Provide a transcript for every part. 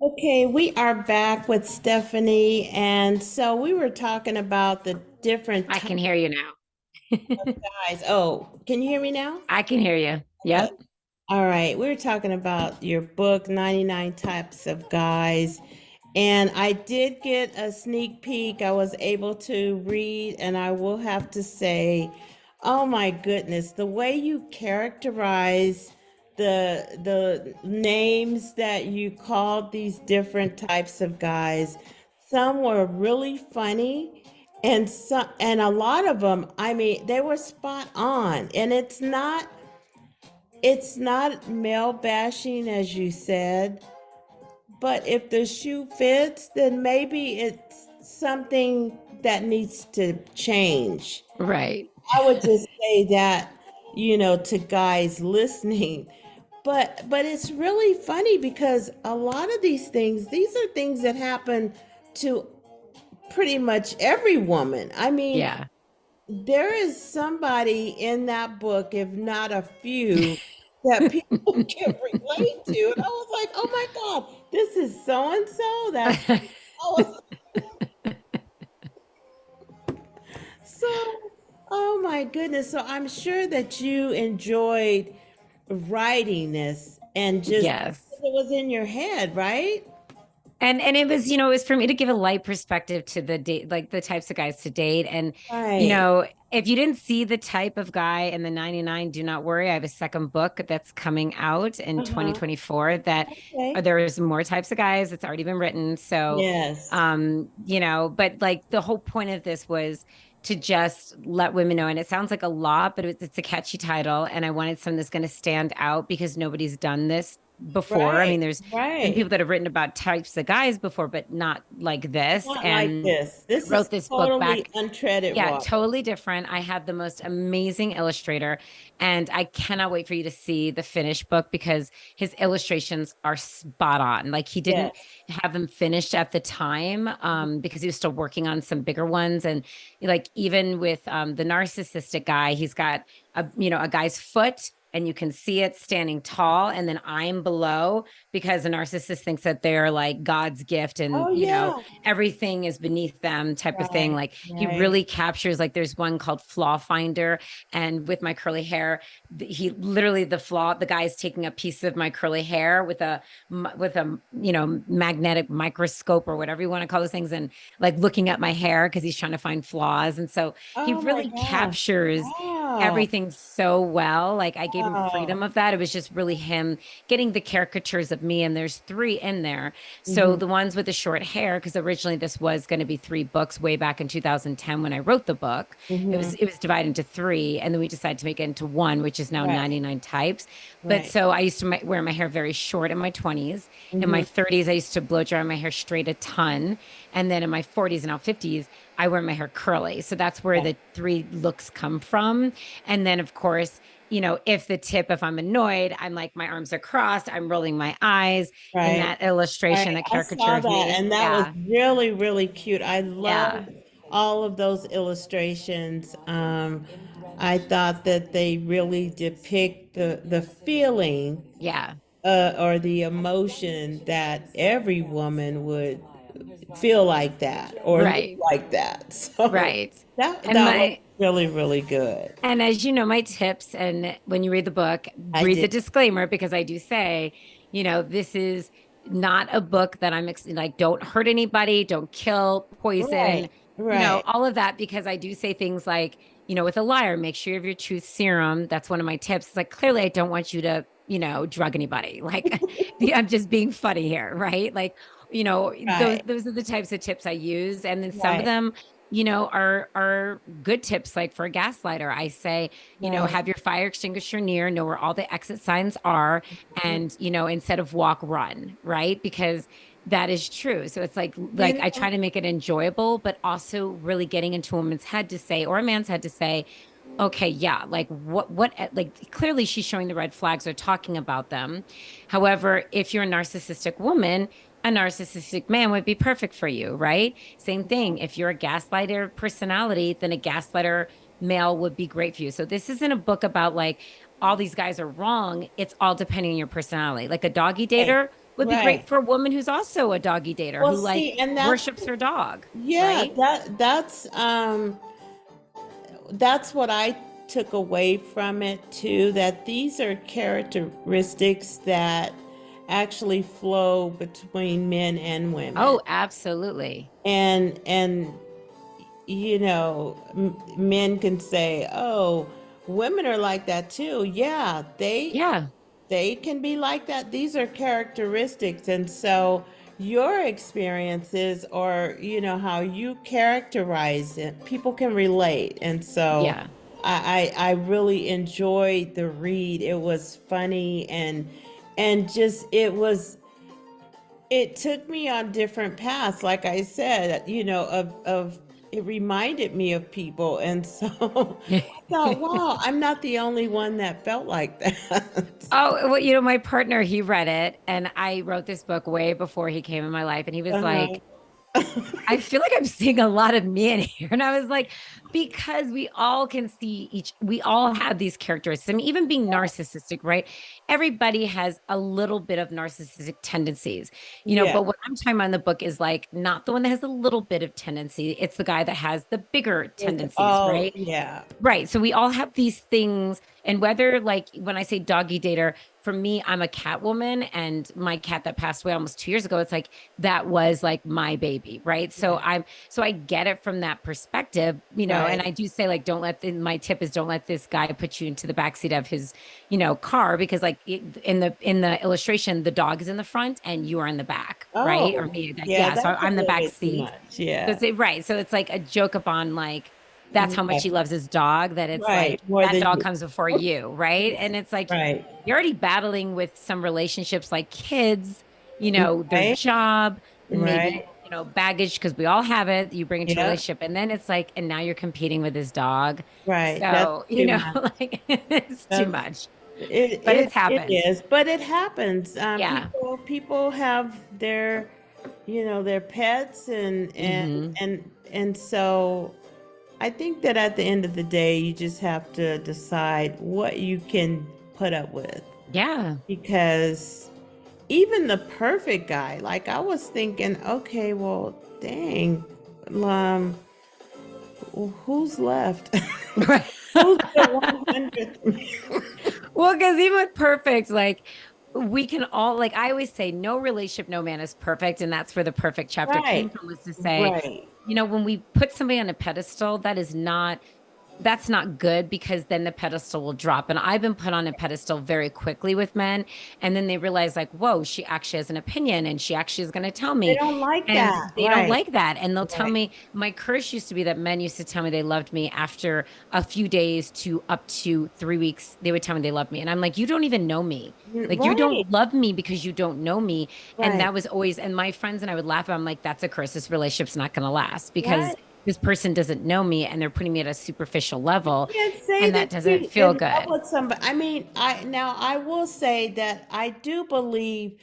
Okay, we are back with Stephanie, and so we were talking about the different I types can hear you now. of guys. Oh, can you hear me now? I can hear you. Okay. Yep. All right, we were talking about your book, 99 Types of Guys, and I did get a sneak peek. I was able to read, and I will have to say, oh my goodness, the way you characterize the names that you called these different types of guys, some were really funny, and a lot of them, I mean, they were spot on. And it's not male bashing, as you said, but if the shoe fits, then maybe it's something that needs to change. Right. I would just say that, to guys listening. But it's really funny because a lot of these are things that happen to pretty much every woman. I mean, Yeah. there is somebody in that book, if not a few, that people can relate to. And I was like, oh my God, this is so and so. That's oh, so, oh my goodness. So I'm sure that you enjoyed writing this and just Yes. it was in your head, right? And it was, it was for me to give a light perspective to the date, like the types of guys to date. And, Right. if you didn't see the type of guy in the 99, do not worry. I have a second book that's coming out in Uh-huh. 2024 that Okay. there's more types of guys. It's already been written. So, Yes. but like the whole point of this was to just let women know. And it sounds like a lot, but it's a catchy title. And I wanted something that's going to stand out because nobody's done this before. I Right. mean, there's been Right. people that have written about types of guys before, but not like this. Not like And this. I This is wrote this book totally back. untreaded Yeah, water. totally different. I have the most amazing illustrator, and I cannot wait for you to see the finished book because his illustrations are spot on. Like he didn't Yes. have them finished at the time because he was still working on some bigger ones. And like even with the narcissistic guy, he's got a guy's foot. And you can see it standing tall, and then I'm below because a narcissist thinks that they're like God's gift, and Oh yeah. everything is beneath them, type of thing. Right. Like he Right. really captures, like there's one called Flaw Finder, and with my curly hair, he literally the guy is taking a piece of my curly hair with a magnetic microscope or whatever you want to call those things, and like looking at my hair because he's trying to find flaws. And so he Oh my really gosh. captures Wow. everything so well. Like I gave him freedom Wow. of that. It was just really him getting the caricatures of me, and there's three in there. So Hmm. the ones with the short hair, because originally this was going to be three books way back in 2010 when I wrote the book. It Hmm. was it was divided into three, and then we decided to make it into one, which is now Right. 99 types. But Right. so I used to wear my hair very short in my 20s. In my Hmm. 30s, I used to blow dry my hair straight a ton. And then in my 40s and now 50s, I wear my hair curly. So that's where Yeah. the three looks come from. And then, of course, if I'm annoyed, I'm like, my arms are crossed, I'm rolling my eyes in Right. that illustration, Right. that I caricature saw of that, me. and that was Yeah. really, really cute. I Yeah. loved all of those illustrations. I thought that they really depict the feeling Yeah. or the emotion that every woman would feel like that or look Right. like that. So Right. And that was my really, really good. And as you know, my tips, and when you read the book, I read the did. disclaimer because I do say, this is not a book that like, don't hurt anybody, don't kill, poison, Right. Right. all of that, because I do say things like, with a liar, make sure you have your truth serum. That's one of my tips. It's like, clearly, I don't want you to, drug anybody. Like, I'm just being funny here, right? Like, those Right. those are the types of tips I use. And then some of Right. them are good tips. Like for a gaslighter, I say, Right. have your fire extinguisher near, know where all the exit signs are, and instead of walk, run, right? Because that is true. So it's like You I know, try to make it enjoyable, but also really getting into a woman's head to say, or a man's head to say, okay, yeah, like like clearly she's showing the red flags or talking about them. However, if you're a narcissistic woman, a narcissistic man would be perfect for you, right? Same thing. If you're a gaslighter personality, then a gaslighter male would be great for you. So this isn't a book about like all these guys are wrong. It's all depending on your personality. Like a doggy right. dater would be great right. for a woman who's also a doggy dater Well, who like see, and worships her dog, yeah, right? that's what I took away from it too, that these are characteristics that actually flow between men and women. Oh, absolutely. And you know, men can say, "Oh, women are like that too." Yeah, Yeah. they can be like that. These are characteristics. And so your experiences or, you know, how you characterize it, people can relate. And so Yeah. I really enjoyed the read. It was funny and just it took me on different paths, like I said, you know, of it reminded me of people. And so I thought, wow, I'm not the only one that felt like that. Oh, well, my partner, he read it, and I wrote this book way before he came in my life, and he was Uh-huh. like, I feel like I'm seeing a lot of me in here. And I was like, because we all can see we all have these characteristics. I mean, even being narcissistic, right? Everybody has a little bit of narcissistic tendencies, Yeah. but what I'm talking about in the book is like not the one that has a little bit of tendency. It's the guy that has the bigger It's tendencies, all, right? yeah. Right. So we all have these things. And whether, like, when I say doggy dater, for me, I'm a cat woman, and my cat that passed away almost 2 years ago, it's like that was like my baby. Right. So Yeah. so I get it from that perspective, and Right. I do say, like, my tip is don't let this guy put you into the backseat of his, car, because like in the illustration, the dog is in the front and you are in the back. Right. Or Oh, me. Like, yeah, yeah. So that's a I'm the little back bit too seat. much. So Yeah. right. So it's like a joke upon like, that's how much Yeah. he loves his dog, that it's Right. like More that than dog you. comes before you, right? And it's like Right. you're already battling with some relationships like kids, their Right. job, and maybe, Right. baggage, because we all have it, you bring into a Yeah. relationship. And then it's like, and now you're competing with his dog. Right. That's So, too much. like it's too That's much, it but it's it happened. is, but it happens. Yeah. People have their, you know, their pets Hmm. and so I think that at the end of the day, you just have to decide what you can put up with Yeah. because even the perfect guy, like I was thinking, okay, well, dang, um, who's left? Right. Who's the 100th? Well, because even with perfect, like we can all, like I always say, no relationship, no man is perfect. And that's where the perfect chapter came Right, from, was to say, right. when we put somebody on a pedestal, that's not good, because then the pedestal will drop. And I've been put on a pedestal very quickly with men. And then they realize, like, whoa, she actually has an opinion, and she actually is going to tell They me. don't like And that. they don't Right, like that. And they'll tell right, me, my curse used to be that men used to tell me they loved me after a few days to up to 3 weeks. They would tell me they loved me. And I'm like, you don't even know me. Like, you right, don't love me because you don't know me. And right, that was always, and my friends and I would laugh. I'm like, that's a curse. This relationship's not going to last, because right. this person doesn't know me and they're putting me at a superficial level, Can't say and that that doesn't you feel in love good. with somebody. I mean, I will say that I do believe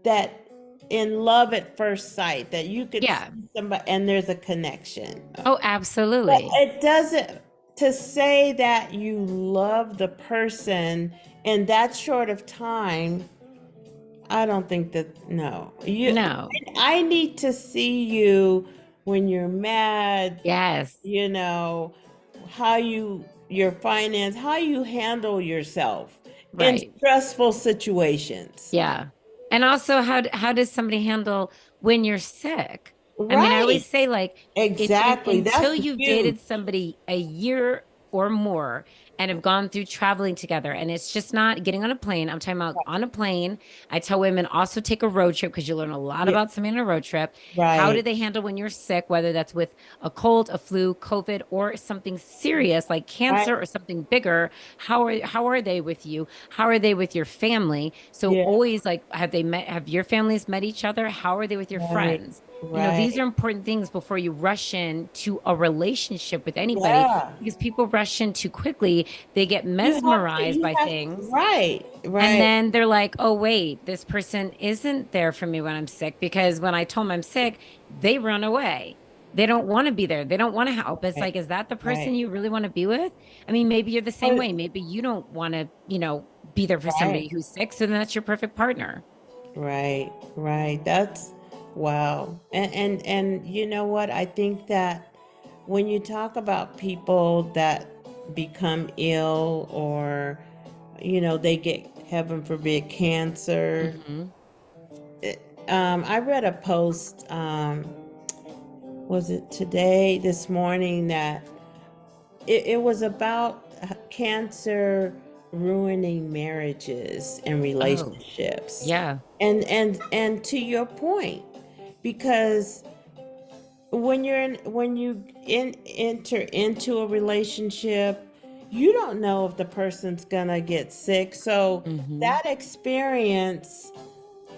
that in love at first sight, that you could see Yeah. somebody and there's a connection. Oh, But absolutely. it doesn't to say that you love the person in that short of time. I don't think that no. No. I need to see you when you're mad, Yes. you know, how your finance, how you handle yourself in Right. stressful situations. Yeah. And also, how does somebody handle when you're sick? I mean, I Right. always say, like, Exactly. until That's you've huge. dated somebody a year or more and have gone through traveling together, and it's just not getting on a plane. I'm talking about on a plane. I tell women also take a road trip, because you learn a lot Yeah, about somebody on a road trip. How do right. they handle when you're sick, whether that's with a cold, a flu, COVID, or something serious like Right. cancer or something bigger? How are they with you? How are they with your family? So Yeah, always, like, have your families met each other? How are they with your right. friends? These Right. are important things before you rush into a relationship with anybody, Yeah. because people rush in too quickly. They get mesmerized You by have things. right. And Right. then they're like, oh, wait, this person isn't there for me when I'm sick, because when I told them I'm sick, they run away. They don't want to be there. They don't want to help. It's Right. like, is that the Right. person you really want to be with? I mean, maybe you're the same But way. Maybe you don't want to, be there for right. somebody who's sick. So then that's your perfect partner. Right, right. That's wow. And you know what? I think that when you talk about people that become ill or they get, heaven forbid, cancer. Hmm. I read a post, was it today, this morning, that it was about cancer ruining marriages and Oh, relationships. yeah. And to your point, because when you enter into a relationship, you don't know if the person's gonna get sick. So Hmm. that experience,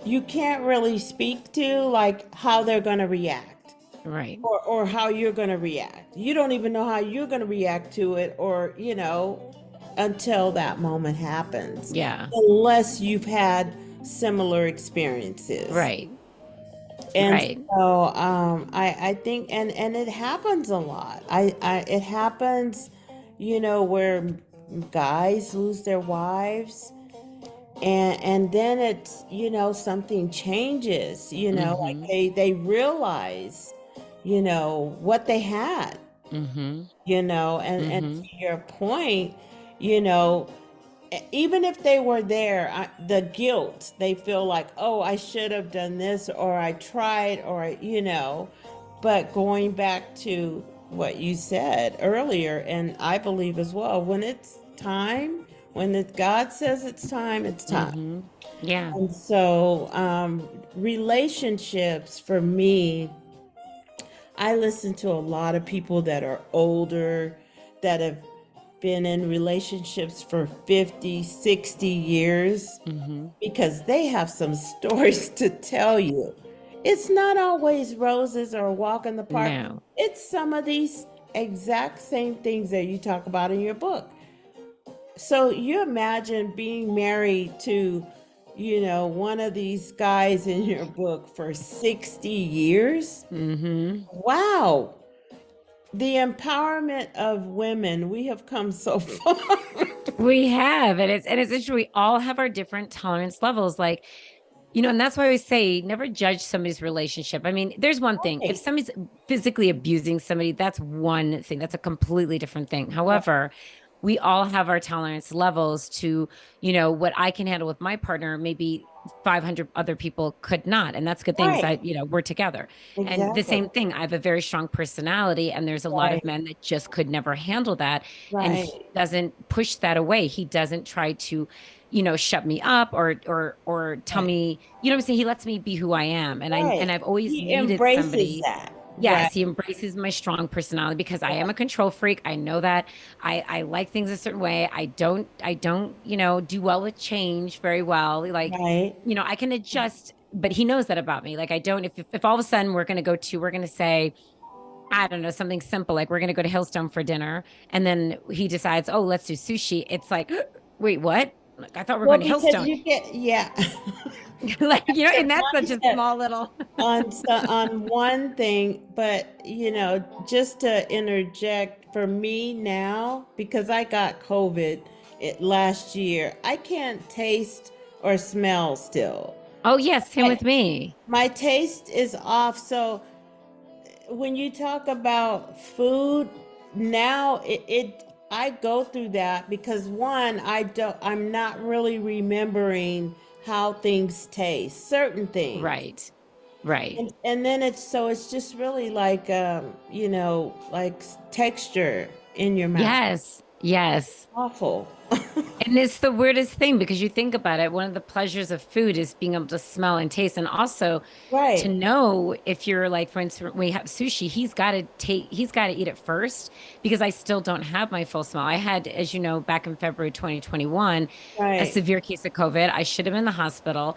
you can't really speak to, like, how they're gonna react, Right. or how you're going to react. You don't even know how you're going to react to it, or until that moment happens, Yeah. unless you've had similar experiences. Right. And Right. so I think, and it happens a lot. I It happens, where guys lose their wives, and then it's, something changes, like Hmm. they realize, what they had, Hmm. and Hmm. to your point, you know even if they were there, the guilt, they feel like, oh, I should have done this, or I tried, or but going back to what you said earlier, and I believe as well, when it's time, when God says it's time, it's time. Hmm. Yeah. And so, relationships for me, I listen to a lot of people that are older, that have been in relationships for 50, 60 years, Hmm. because they have some stories to tell you. It's not always roses or a walk in the park. No. It's some of these exact same things that you talk about in your book. So you imagine being married to, one of these guys in your book for 60 years. Hmm. Wow. The empowerment of women, we have come so far. We have, and it's interesting. We all have our different tolerance levels. Like, and that's why I always say never judge somebody's relationship. I mean, there's one thing. If Right, somebody's physically abusing somebody, that's one thing. That's a completely different thing. right, However, we all have our tolerance levels to, what I can handle with my partner, maybe 500 other people could not. And that's a good thing because right. we're together. And the Exactly. same thing, I have a very strong personality, and there's a lot of Right, men that just could never handle that. And he right, doesn't push that away. He doesn't try to shut me up or tell right, me, what I'm saying? He lets me be who I am. And I right. and I've always He needed embraces somebody. that. Right, Yes, he embraces my strong personality because I am right, a control freak. I know that. I like things a certain way. I don't, do well with change very well. Like, right. I can adjust, but he knows that about me. Like I don't, if all of a sudden we're gonna say, I don't know, something simple, like we're gonna go to Hillstone for dinner, and then he decides, oh, let's do sushi. It's like, wait, what? Like I thought we are Well, going to because Hillstone. you get, yeah. Like, Your and that's such a mindset small little. on one thing, but just to interject, for me now, because I got COVID last year, I can't taste or smell still. Oh yes, same My, with me. my taste is off. So when you talk about food now, I go through that because, one, I'm not really remembering how things taste, certain things. Right. Right. And then it's just really like, like texture in your mouth. Yes. Yes. Awful. And it's the weirdest thing because you think about it, one of the pleasures of food is being able to smell and taste, and also to Right. know if you're like, for instance, when we have sushi, he's got to eat it first because I still don't have my full smell. I had, as you know, back in February 2021, a Right. severe case of COVID. I should have been in the hospital.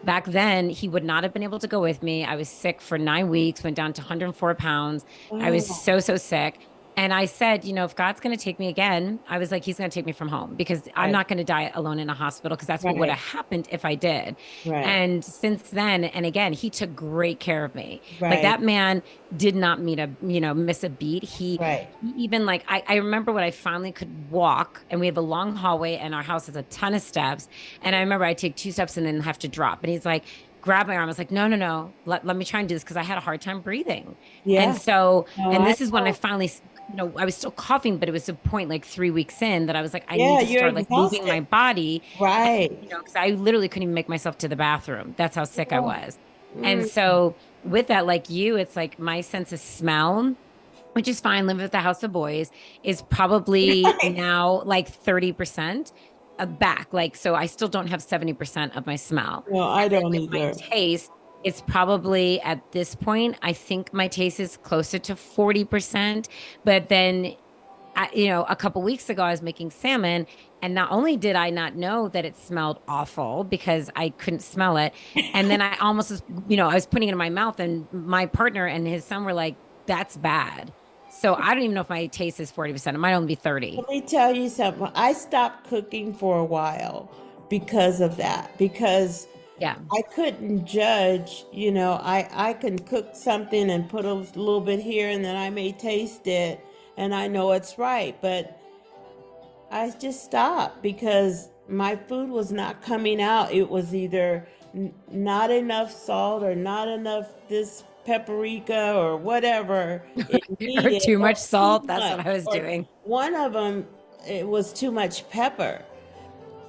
Back then, he would not have been able to go with me. I was sick for 9 weeks, went down to 104 pounds. I was Wow. so, so sick. And I said, if God's going to take me again, I was like, he's going to take me from home because I'm Right. not going to die alone in a hospital because that's what would Right. have happened if I did. Right. And since then, and again, he took great care of me. Like Right. that man did not miss a beat. Right. He even like, I remember when I finally could walk and we have a long hallway and our house has a ton of steps. And I remember I take 2 steps and then have to drop. And he's like, grab my arm. I was like, no, no, no. Let me try and do this because I had a hard time breathing. And Yeah. so, No, and I this is when I know. finally, I was still coughing, but it was a point like 3 weeks in that I was like, I need Yeah, to you're start like moving exhausted. my body. And, Right. because I literally couldn't even make myself to the bathroom. That's how sick I Oh, was. And mm. so with that, like you, it's like my sense of smell, which is fine, living with the house of boys, is probably now like 30% back. Like, so I still don't have 70% of my smell. No, I And then don't with my either. taste, it's probably at this point, I think my taste is closer to 40%. But then a couple weeks ago, I was making salmon, and not only did I not know that it smelled awful because I couldn't smell it, and then I almost, I was putting it in my mouth, and my partner and his son were like, "That's bad." So I don't even know if my taste is 40%. It might only be 30. Let me tell you something. I stopped cooking for a while because of that. Because Yeah, I couldn't judge, I can cook something and put a little bit here and then I may taste it and I know it's right, but I just stopped because my food was not coming out. It was either not enough salt or not enough this paprika or whatever it or needed, too or much too salt. That's much. what I was Or doing. one of them, it was too much pepper.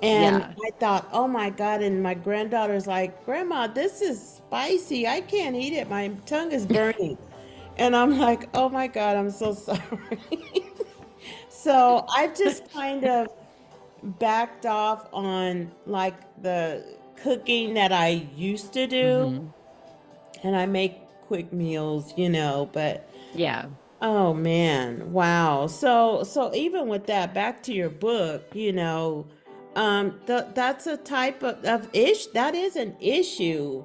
And Yeah. I thought, oh my God. And my granddaughter's like, Grandma, this is spicy. I can't eat it. My tongue is burning. And I'm like, oh my God, I'm so sorry. So I just kind of backed off on like the cooking that I used to do. Hmm. And I make quick meals, but Yeah. oh man, wow. So even with that, back to your book, that's a type of ish that is an issue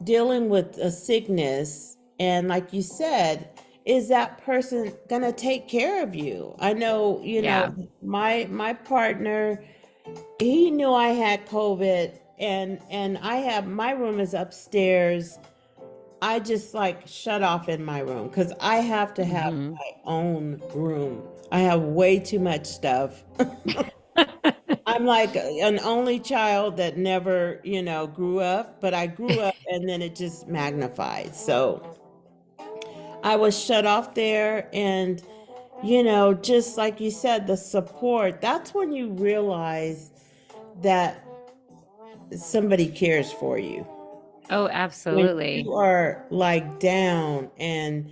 dealing with a sickness. And like you said, is that person gonna take care of you? I know, Yeah. my partner, he knew I had COVID and I have my room is upstairs. I just like shut off in my room because I have to have Hmm. my own room. I have way too much stuff. I'm like an only child that never, grew up, but I grew up and then it just magnified. So I was shut off there. And, just like you said, the support, that's when you realize that somebody cares for you. Oh, When absolutely. you are like down and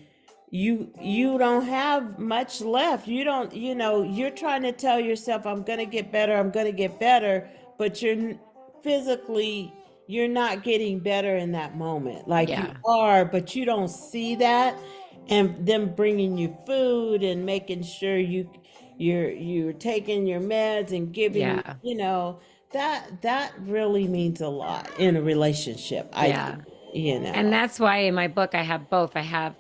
you don't have much left, you're trying to tell yourself, I'm going to get better, I'm going to get better, but physically you're not getting better in that moment. Like you Yeah. are, but you don't see that. And them bringing you food and making sure you're taking your meds and giving Yeah. that really means a lot in a relationship, I think, Yeah. you And know. that's why in my book, I have both. I have,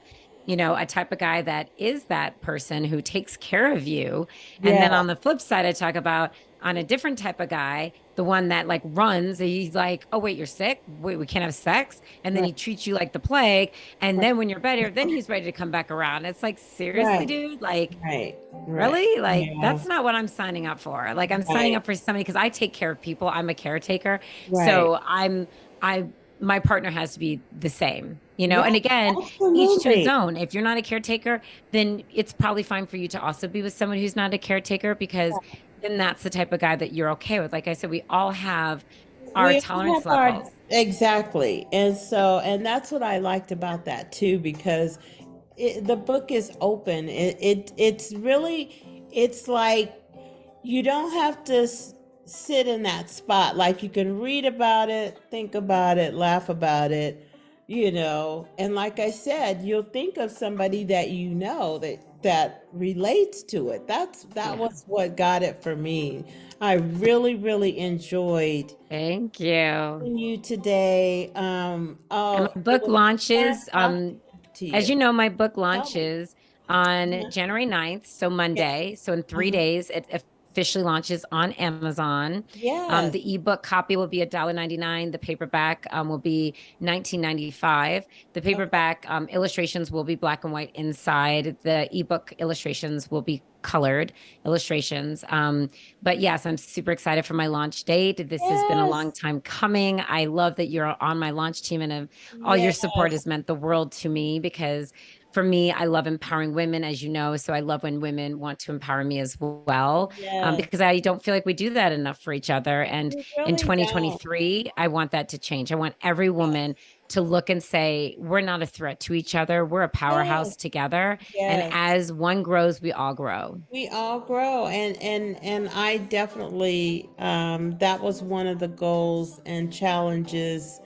a type of guy that is that person who takes care of you. And Yeah, then on the flip side, I talk about on a different type of guy, the one that like runs. He's like, oh, wait, you're sick? Wait, we can't have sex. And then right, he treats you like the plague. And right, then when you're better, then he's ready to come back around. It's like, seriously, right, dude? Like, right, right. really? Like, Yeah, that's not what I'm signing up for. Like, I'm signing right, up for somebody because I take care of people. I'm a caretaker. right, So I, my partner has to be the same, right, And again, each to its absolutely. own. If you're not a caretaker, then it's probably fine for you to also be with someone who's not a caretaker because then that's the type of guy that you're okay with. Like I said, we all have our We all tolerance have our levels. exactly. And that's what I liked about that too, because the book is open. It's really, it's like you don't have to sit in that spot. Like you can read about it, think about it, laugh about it, And like I said, you'll think of somebody that that relates to it. That Yeah. was what got it for me. I really, really enjoyed Thank you. you today. And Oh, my it book was fun launches. talking to As you. you know, my book Tell me. launches on Uh-huh. January 9th, so Okay. Monday. So in three Uh-huh. days, it officially launches on Amazon. Yes. The ebook copy will be $1.99. The paperback will be 19.95. The Okay. paperback illustrations will be black and white inside. The ebook illustrations will be colored illustrations. But yes, I'm super excited for my launch date. This has been a long Yes. time coming. I love that you're on my launch team, and all your support Yes. has meant the world to me because for me, I love empowering women, as you know. So I love when women want to empower me as well, Yes. because I don't feel like we do that enough for each other. And We in really don't. 2023, I want that to change. I want every woman to look and say, we're not a threat to each other. We're a Yes. powerhouse together. And Yes. as one grows, we all grow. We all grow, and I definitely that was one of the goals and challenges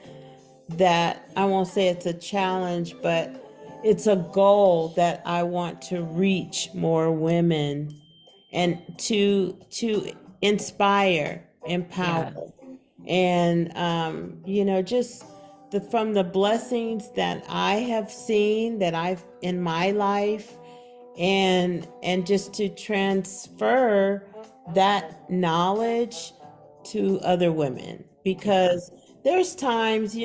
that I won't say it's a challenge, but it's a goal that I want to reach more women and to inspire, empower, Yeah. and just from the blessings that I have seen that I've in my life, and just to transfer that knowledge to other women, Yeah. because there's times,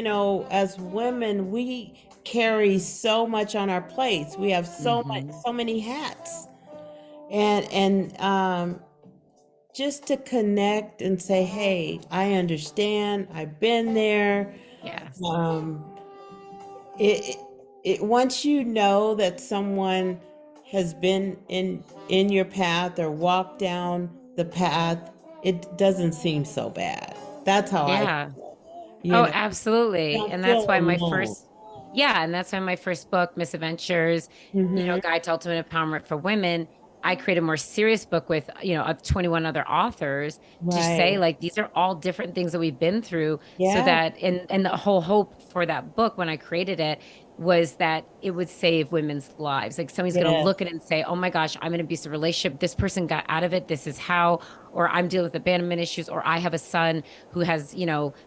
as women, we carry so much on our plates. We have Hmm. so many hats, and just to connect and say, hey, I understand, I've been there. Yes. um it, once you know that someone has been in your path or walked down the path, it doesn't seem so bad. That's how I Yeah. feel. Oh, You absolutely. don't And that's feel why my alone. first, yeah, and that's why my first book, Misadventures, Mm-hmm. Guide to Ultimate Empowerment for Women, I created a more serious book with, of 21 other authors to say, Right. like, these are all different things that we've been through. So Yeah. that, and the whole hope for that book when I created it was that it would save women's lives. Like somebody's going to Yes. look at it and say, oh my gosh, I'm in an abusive relationship. This person got out of it. This is how, or I'm dealing with abandonment issues, or I have a son who has,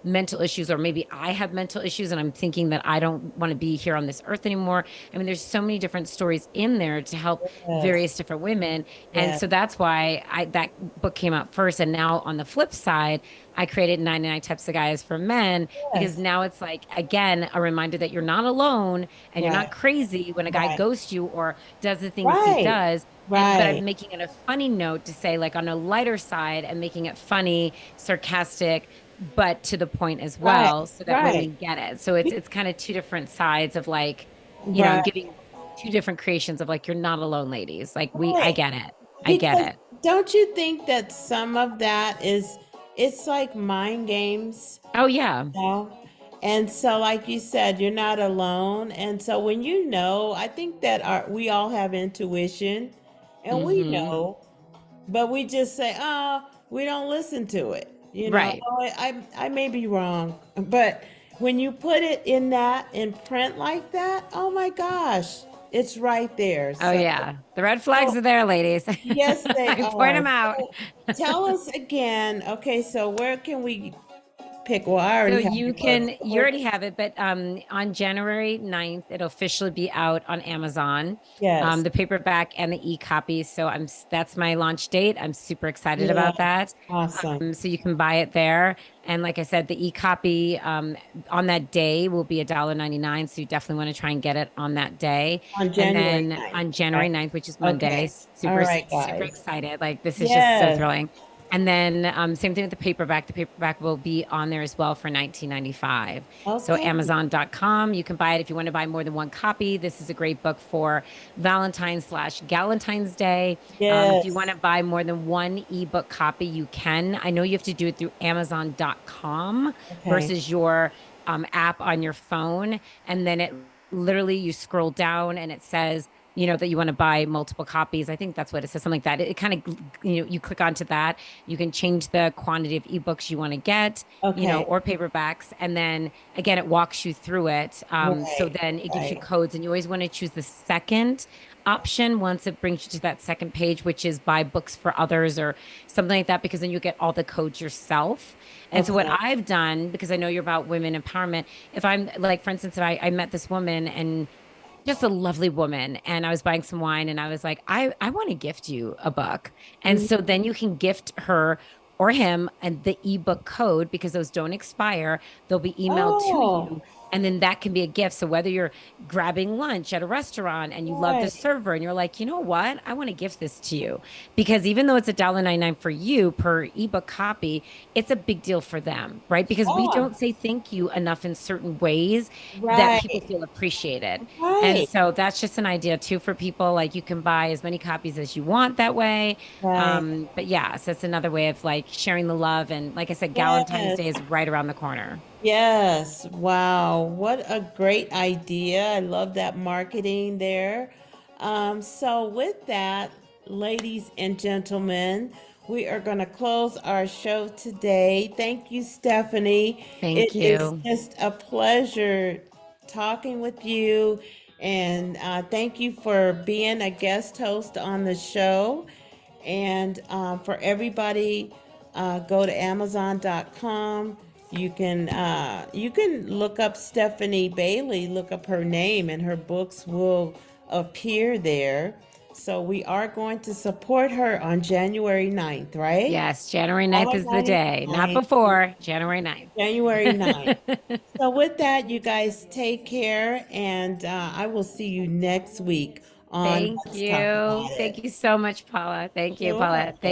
mental issues, or maybe I have mental issues and I'm thinking that I don't want to be here on this earth anymore. I mean, there's so many different stories in there to help Yes. various different women. And Yes. so that's why that book came out first. And now on the flip side, I created 99 Types of Guys for Men because Yes. now it's like, again, a reminder that you're not alone and you're Right. not crazy when a guy Right. ghosts you or does the things he Right. does. But Right. I'm making it a funny note to say, like, on a lighter side and making it funny, sarcastic, but to the point as Right. well, so that Right. women get it. So it's kind of two different sides of like, I'm Right. giving two different creations of like, you're not alone, ladies. Like I Right. get it. I get Because it. don't you think that some of that is, it's like mind games, Oh yeah. you know? And so, like you said, you're not alone. And so when I think that we all have intuition, and we Hmm. know, but we just say, oh, we don't listen to it. Right. Oh, I may be wrong. But when you put it in print like that, oh my gosh, it's right there. Oh So, yeah. The red flags so are there, ladies. yes, they I point are. them out. So tell us again. Okay, so where can we pick? Well, I So already have you your book. can, you already have it, but on January 9th, it'll officially be out on Amazon, Yes. the paperback and the e-copy. So that's my launch date. I'm super excited Yeah. about that. Awesome. So you can buy it there. And like I said, the e-copy on that day will be $1.99. So you definitely want to try and get it on that day. On And January then 9th. on January Okay. 9th, which is Monday, Okay. All super, right, super guys. excited. Like this is just so Yes. thrilling. And then same thing with the paperback. The paperback will be on there as well for 19.95. So Okay. Amazon.com, you can buy it if you want to buy more than one copy. This is a great book for Valentine's/Galentine's Day. If you Yes. want to buy more than one ebook copy, you can. I know you have to do it through Amazon.com Okay. versus your app on your phone. And then it literally, you scroll down and it says, that you want to buy multiple copies. I think that's what it says, something like that. It kind of, you click onto that. You can change the quantity of ebooks you want to get, Okay. or paperbacks. And then again, it walks you through it. So Right. then it gives you Right. codes, and you always want to choose the second option once it brings you to that second page, which is buy books for others or something like that, because then you get all the codes yourself. And so what Okay. I've done, because I know you're about women empowerment, if I'm like, for instance, if I met this woman and just a lovely woman, and I was buying some wine, and I was like, I want to gift you a book. And Mhm. so then you can gift her or him and the ebook code, because those don't expire. They'll be emailed to Oh, you, and then that can be a gift. So whether you're grabbing lunch at a restaurant and you love the right. server and you're like, you know what, I want to gift this to you, because even though it's $1.99 for you per ebook copy, it's a big deal for them, right? Because we Oh, don't say thank you enough in certain ways that people right. feel appreciated. And Right. so that's just an idea too for people. Like, you can buy as many copies as you want that way. Right. But yeah, so it's another way of like sharing the love. And like I said, Valentine's Day Yes. is right around the corner. Yes. Wow. What a great idea. I love that marketing there. So, with that, ladies and gentlemen, we are going to close our show today. Thank you, Stephanie. Thank It is you. just a pleasure talking with you. And thank you for being a guest host on the show. And for everybody, go to Amazon.com. You can look up Stephanie Bailey, look up her name, and her books will appear there. So we are going to support her on January 9th, right? Yes, January 9th is the January day, not 9th. before, January 9th. January 9th. So with that, you guys take care, and I will see you next week on Thank Let's Talk you. About Thank It. you so much, Paula. Thank you, Sure. Paula.